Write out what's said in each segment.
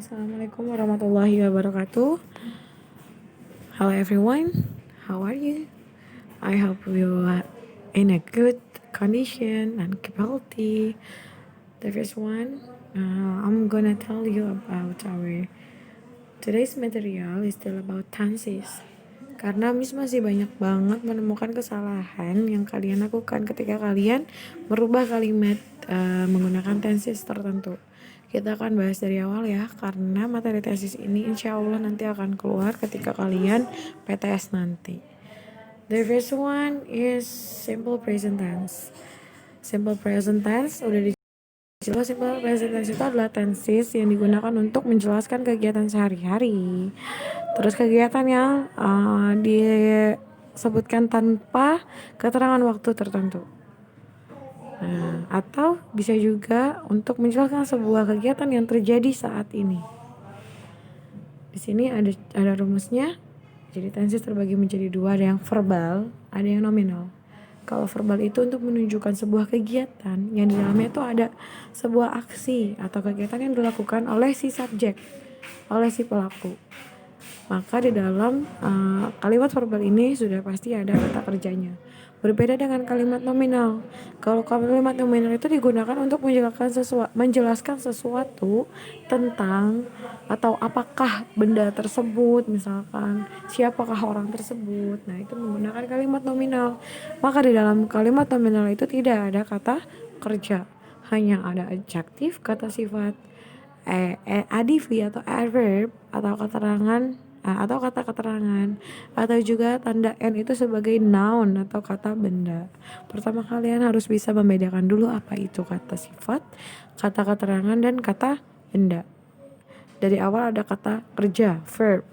Assalamualaikum warahmatullahi wabarakatuh. Hello everyone, how are you? I hope you are in a good condition and keep healthy. The first one, I'm gonna tell you about our today's material is still about tenses. Karena Miss masih banyak banget menemukan kesalahan yang kalian lakukan ketika kalian merubah kalimat menggunakan tenses tertentu. Kita akan bahas dari awal ya, karena materi tesis ini insya Allah nanti akan keluar ketika kalian PTS nanti. The first one is simple present tense. Simple present tense udah dijelaskan. Simple present tense itu adalah tenses yang digunakan untuk menjelaskan kegiatan sehari-hari. Terus kegiatan yang disebutkan tanpa keterangan waktu tertentu. Nah, atau bisa juga untuk menjelaskan sebuah kegiatan yang terjadi saat ini. Di sini ada rumusnya. Jadi tenses terbagi menjadi dua, ada yang verbal, ada yang nominal. Kalau verbal itu untuk menunjukkan sebuah kegiatan yang di dalamnya itu ada sebuah aksi atau kegiatan yang dilakukan oleh si subjek, oleh si pelaku. Maka di dalam kalimat verbal ini sudah pasti ada kata kerjanya. Berbeda dengan kalimat nominal. Kalau kalimat nominal itu digunakan untuk menjelaskan sesuatu tentang atau apakah benda tersebut, misalkan siapakah orang tersebut. Nah, itu menggunakan kalimat nominal. Maka di dalam kalimat nominal itu tidak ada kata kerja. Hanya ada adjektif, kata sifat, adverb atau adverb atau keterangan atau kata keterangan, atau juga tanda n itu sebagai noun atau kata benda. Pertama kalian harus bisa membedakan dulu apa itu kata sifat, kata keterangan, dan kata benda. Dari awal ada kata kerja, verb.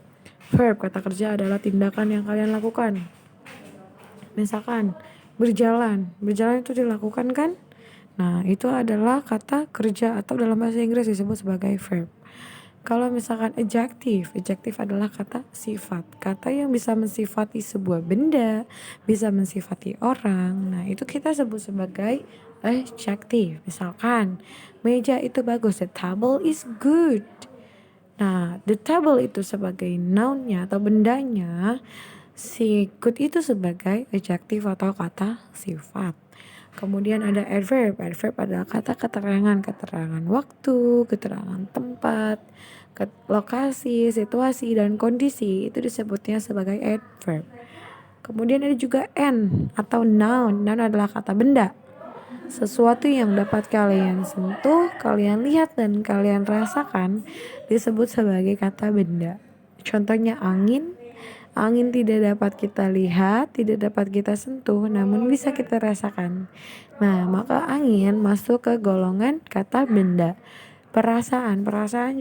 Kata kerja adalah tindakan yang kalian lakukan. Misalkan berjalan itu dilakukan kan? Nah, itu adalah kata kerja atau dalam bahasa Inggris disebut sebagai verb. Kalau misalkan adjektif adalah kata sifat. Kata yang bisa mensifati sebuah benda, bisa mensifati orang. Nah, itu kita sebut sebagai adjektif. Misalkan, meja itu bagus, the table is good. Nah, the table itu sebagai noun-nya atau bendanya, si good itu sebagai adjektif atau kata sifat. Kemudian ada adverb adalah kata keterangan waktu, keterangan tempat, lokasi, situasi, dan kondisi. Itu disebutnya sebagai adverb. Kemudian ada juga n atau noun. Noun adalah kata benda. Sesuatu yang dapat kalian sentuh, kalian lihat, dan kalian rasakan disebut sebagai kata benda. Contohnya angin. Angin tidak dapat kita lihat, tidak dapat kita sentuh, namun bisa kita rasakan. Nah, maka angin masuk ke golongan kata benda. Perasaan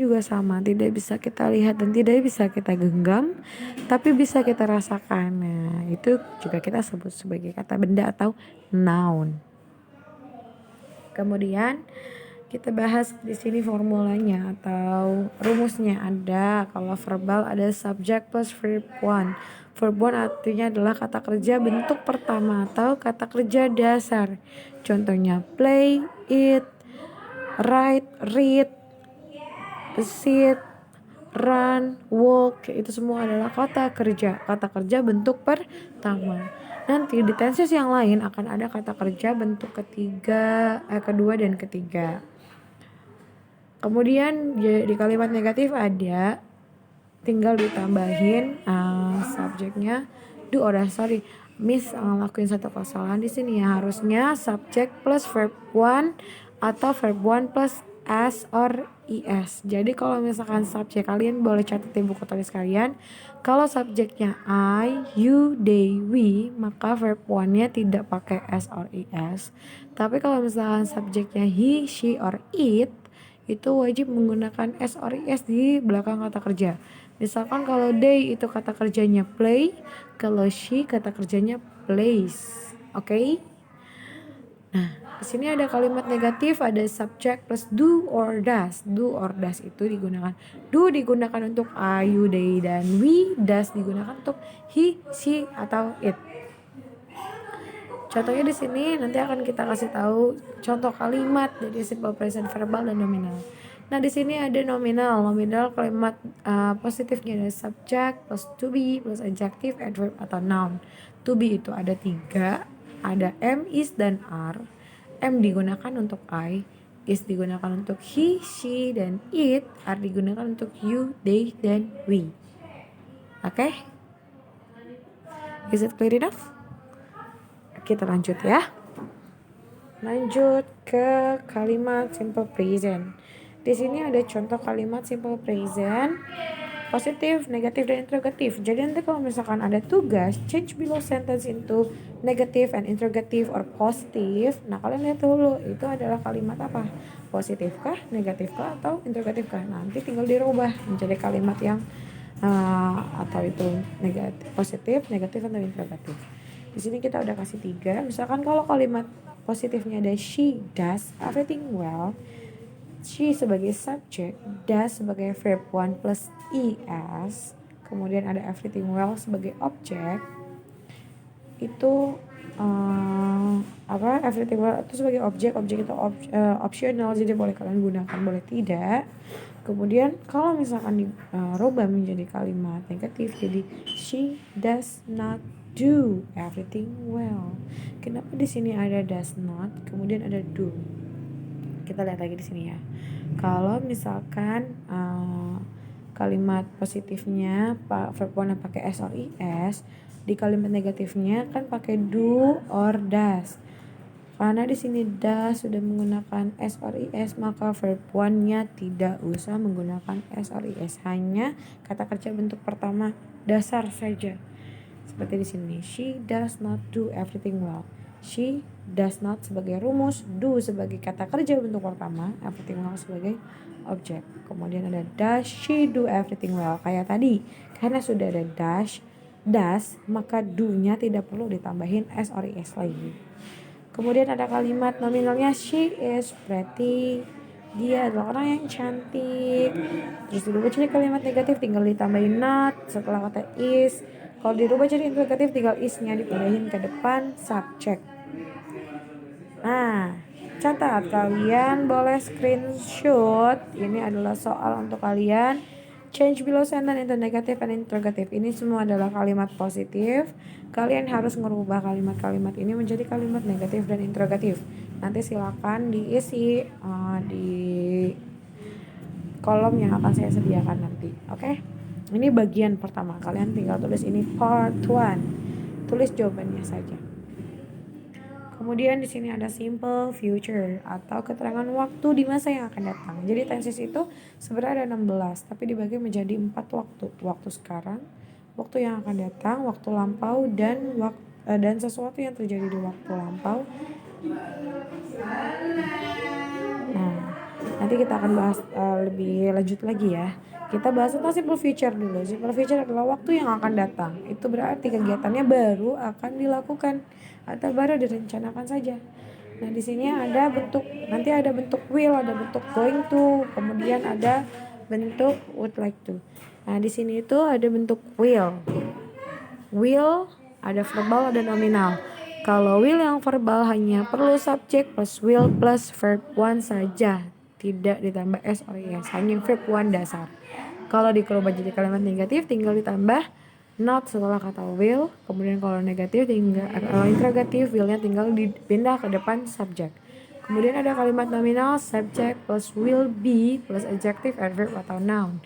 juga sama, tidak bisa kita lihat dan tidak bisa kita genggam, tapi bisa kita rasakan. Nah, itu juga kita sebut sebagai kata benda atau noun. Kemudian kita bahas di sini formulanya atau rumusnya ada. Kalau verbal ada subject plus verb one. Verb one artinya adalah kata kerja bentuk pertama atau kata kerja dasar. Contohnya play, eat, write, read, sit, run, walk. Itu semua adalah kata kerja. Kata kerja bentuk pertama. Nanti di tenses yang lain akan ada kata kerja bentuk kedua dan ketiga. Kemudian di kalimat negatif ada, tinggal ditambahin subjeknya do or Miss ngelakuin satu kesalahan di sini ya, harusnya subjek plus verb one atau verb one plus s or is. Jadi kalau misalkan subjek, kalian boleh catat di buku tulis kalian. Kalau subjeknya I, you, they, we, maka verb one-nya tidak pakai s or is. Tapi kalau misalkan subjeknya he, she, or it, itu wajib menggunakan s or is di belakang kata kerja. Misalkan kalau they itu kata kerjanya play, kalau she kata kerjanya plays. Oke? Nah, di sini ada kalimat negatif, ada subject plus do or does. Do or does itu digunakan. Do digunakan untuk I, you, they, dan we. Does digunakan untuk he, she, atau it. Contohnya di sini nanti akan kita kasih tahu contoh kalimat dari simple present verbal dan nominal. Nah, di sini ada nominal. Nominal kalimat positifnya ada subject plus to be plus adjective, adverb atau noun. To be itu ada 3, ada am, is, dan are. Am digunakan untuk I, is digunakan untuk he, she, dan it, are digunakan untuk you, they, dan we. Oke? Is it clear enough? Kita lanjut ya. Lanjut ke kalimat simple present. Di sini ada contoh kalimat simple present, positif, negatif, dan interrogatif. Jadi nanti kalau misalkan ada tugas, change below sentence into negative and interrogative or positive. Nah, kalian lihat dulu itu adalah kalimat apa? Positif kah, negatif kah, atau interrogatif kah? Nanti tinggal dirubah menjadi kalimat yang atau itu negatif, positif, negatif, atau interrogatif. Di sini kita udah kasih 3. Misalkan kalau kalimat positifnya ada she does everything well, she sebagai subject, does sebagai verb 1 plus es, kemudian ada everything well sebagai objek. Itu everything well itu sebagai objek itu optional, jadi boleh kalian gunakan, boleh tidak. Kemudian kalau misalkan dirubah menjadi kalimat negatif, jadi she does not do everything well. Kenapa di sini ada does not, kemudian ada do? Kita lihat lagi di sini ya. Kalau misalkan kalimat positifnya verb 1 pakai s or is, di kalimat negatifnya kan pakai do or does. Karena di sini does sudah menggunakan s or is, maka verb 1-nya tidak usah menggunakan s or is, hanya kata kerja bentuk pertama dasar saja. Seperti di sini, she does not do everything well. She does not sebagai rumus, do sebagai kata kerja bentuk pertama, everything well sebagai objek. Kemudian ada does she do everything well, kayak tadi. Karena sudah ada does, maka do-nya tidak perlu ditambahin s or is lagi. Kemudian ada kalimat nominalnya she is pretty, dia adalah orang yang cantik. Terus dirubah jadi kalimat negatif tinggal ditambahin not setelah kata is. Kalau dirubah jadi interrogatif tinggal is-nya dipindahin ke depan subject. Nah, catat, kalian boleh screenshot. Ini adalah soal untuk kalian. Change below sentence into negative and interrogative. Ini semua adalah kalimat positif. Kalian harus merubah kalimat-kalimat ini menjadi kalimat negatif dan interrogatif. Nanti silakan diisi di kolom yang akan saya sediakan nanti. Oke? Ini bagian pertama. Kalian tinggal tulis ini part 1. Tulis jawabannya saja. Kemudian di sini ada simple future atau keterangan waktu di masa yang akan datang. Jadi tenses itu sebenarnya ada 16, tapi dibagi menjadi 4 waktu. Waktu sekarang, waktu yang akan datang, waktu lampau, dan sesuatu yang terjadi di waktu lampau. Nah, nanti kita akan bahas lebih lanjut lagi ya. Kita bahas tentang simple future dulu. Simple future adalah waktu yang akan datang. Itu berarti kegiatannya baru akan dilakukan atau baru direncanakan saja. Nah, di sini ada bentuk, nanti ada bentuk will, ada bentuk going to, kemudian ada bentuk would like to. Nah, di sini itu ada bentuk will. Will ada verbal, ada nominal. Kalau will yang verbal hanya perlu subjek plus will plus verb 1 saja, tidak ditambah s or is, hanya verb 1 dasar. Kalau dikerubah jadi kalimat negatif tinggal ditambah not setelah kata will. Kemudian kalau negatif tinggal interrogatif, willnya tinggal dipindah ke depan subjek. Kemudian ada kalimat nominal subject plus will be plus adjective, adverb atau noun.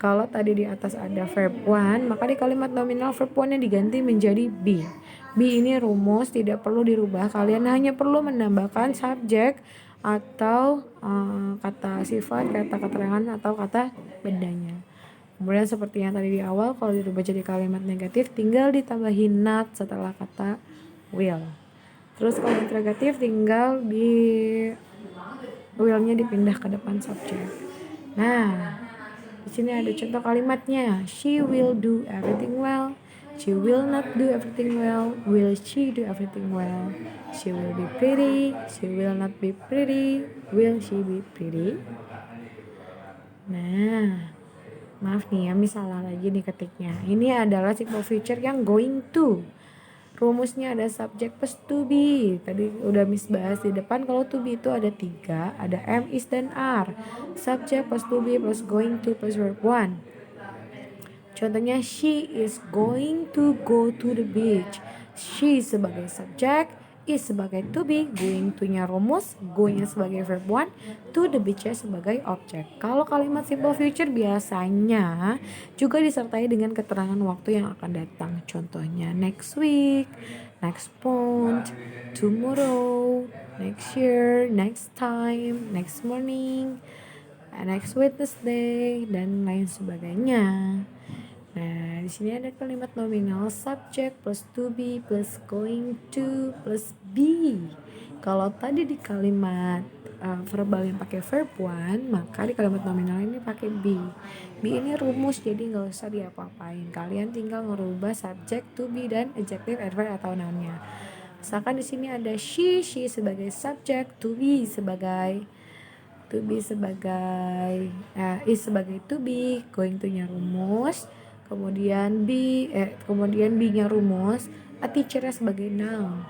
Kalau tadi di atas ada verb 1, maka di kalimat nominal verb 1-nya diganti menjadi be. Be ini rumus, tidak perlu dirubah. Kalian hanya perlu menambahkan subjek atau kata sifat, kata keterangan, atau kata bedanya. Kemudian seperti yang tadi di awal, kalau dirubah jadi kalimat negatif tinggal ditambahin not setelah kata will. Terus kalau interrogatif tinggal di will-nya dipindah ke depan subjek. Nah, di sini ada contoh kalimatnya. She will do everything well. She will not do everything well. Will she do everything well? She will be pretty. She will not be pretty. Will she be pretty? Nah, maaf nih ya, salah lagi nih ketiknya. Ini adalah simple future yang going to. rumusnya ada subject plus to be. Tadi udah Miss bahas di depan, kalau to be itu ada 3, ada am, is, dan are. Subject plus to be plus going to plus verb 1. Contohnya, she is going to go to the beach. She sebagai subjek, is sebagai to be, going to-nya rumus, go-nya sebagai verb 1, to the beach-nya sebagai objek. Kalau kalimat simple future biasanya juga disertai dengan keterangan waktu yang akan datang. Contohnya next week, next month, tomorrow, next year, next time, next morning, next Wednesday, dan lain sebagainya. Nah, di sini ada kalimat nominal subject plus to be plus going to plus be. Kalau tadi di kalimat verbal yang pakai verb 1, maka di kalimat nominal ini pakai be. Be ini rumus, jadi nggak usah diapa-apain. Kalian tinggal merubah subject, to be, dan adjective, adverb atau noun-nya. Misalkan di sini ada she sebagai subject, to be sebagai is sebagai to be, going to-nya rumus, kemudian be-nya rumus, a teacher-nya sebagai noun.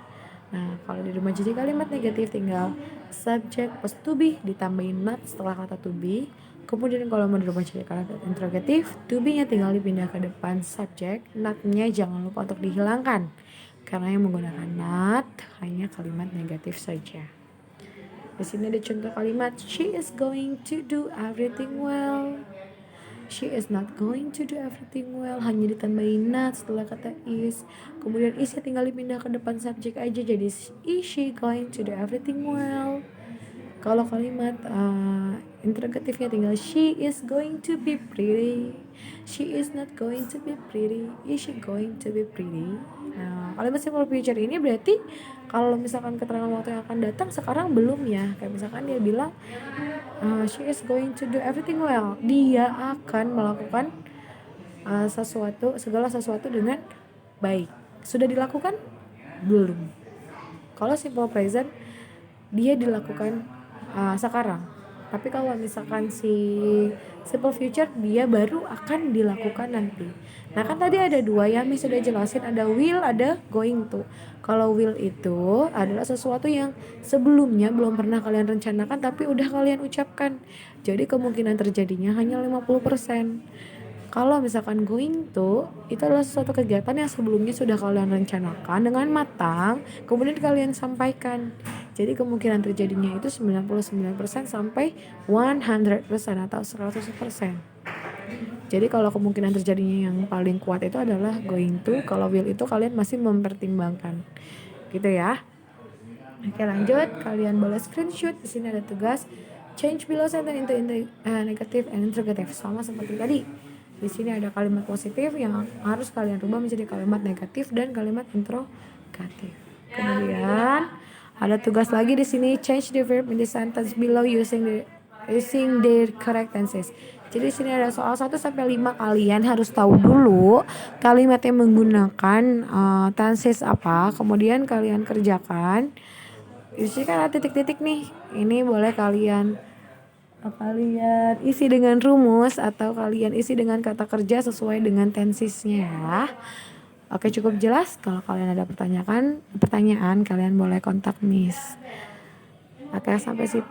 Nah, kalau di rumah jadi kalimat negatif tinggal subject plus to be ditambahin not setelah kata to be. Kemudian kalau mau di rumah jadi kalimat interrogatif, to be-nya tinggal dipindah ke depan subject, not-nya jangan lupa untuk dihilangkan. Karena yang menggunakan not hanya kalimat negatif saja. Di sini ada contoh kalimat, she is going to do everything well. She is not going to do everything well, hanya ditambahin not setelah kata is. Kemudian is-nya tinggal dipindah ke depan subjek aja, jadi is she going to do everything well. Kalau kalimat interrogatifnya tinggal she is going to be pretty, she is not going to be pretty, is she going to be pretty. Nah, kalimat simple future ini berarti kalau misalkan keterangan waktu yang akan datang sekarang belum ya. Kayak misalkan dia bilang she is going to do everything well, dia akan melakukan segala sesuatu dengan baik. Sudah dilakukan? Belum. Kalau simple present dia dilakukan sekarang. Tapi kalau misalkan si simple future dia baru akan dilakukan nanti. Nah, kan tadi ada 2 ya, Miss sudah jelasin, ada will, ada going to. Kalau will itu adalah sesuatu yang sebelumnya belum pernah kalian rencanakan tapi udah kalian ucapkan. Jadi kemungkinan terjadinya hanya 50%. Kalau misalkan going to, itu adalah sesuatu kegiatan yang sebelumnya sudah kalian rencanakan dengan matang, kemudian kalian sampaikan. Jadi kemungkinan terjadinya itu 99% sampai 100% atau 100%. Jadi kalau kemungkinan terjadinya yang paling kuat itu adalah going to, kalau will itu kalian masih mempertimbangkan. Gitu ya. Oke, lanjut, kalian boleh screenshot. Di sini ada tugas change below sentence into negative and interrogative, sama seperti tadi. Di sini ada kalimat positif yang harus kalian rubah menjadi kalimat negatif dan kalimat interrogatif. Kemudian ada tugas lagi di sini, change the verb in the sentence below using their correct tenses. Jadi di sini ada soal 1 sampai 5, kalian harus tahu dulu kalimat yang menggunakan tenses apa, kemudian kalian kerjakan. Di sini kan ada titik-titik nih. Ini boleh kalian isi dengan rumus atau kalian isi dengan kata kerja sesuai dengan tensesnya ya. Oke, cukup jelas. Kalau kalian ada pertanyaan kalian boleh kontak Miss. Oke, sampai situ.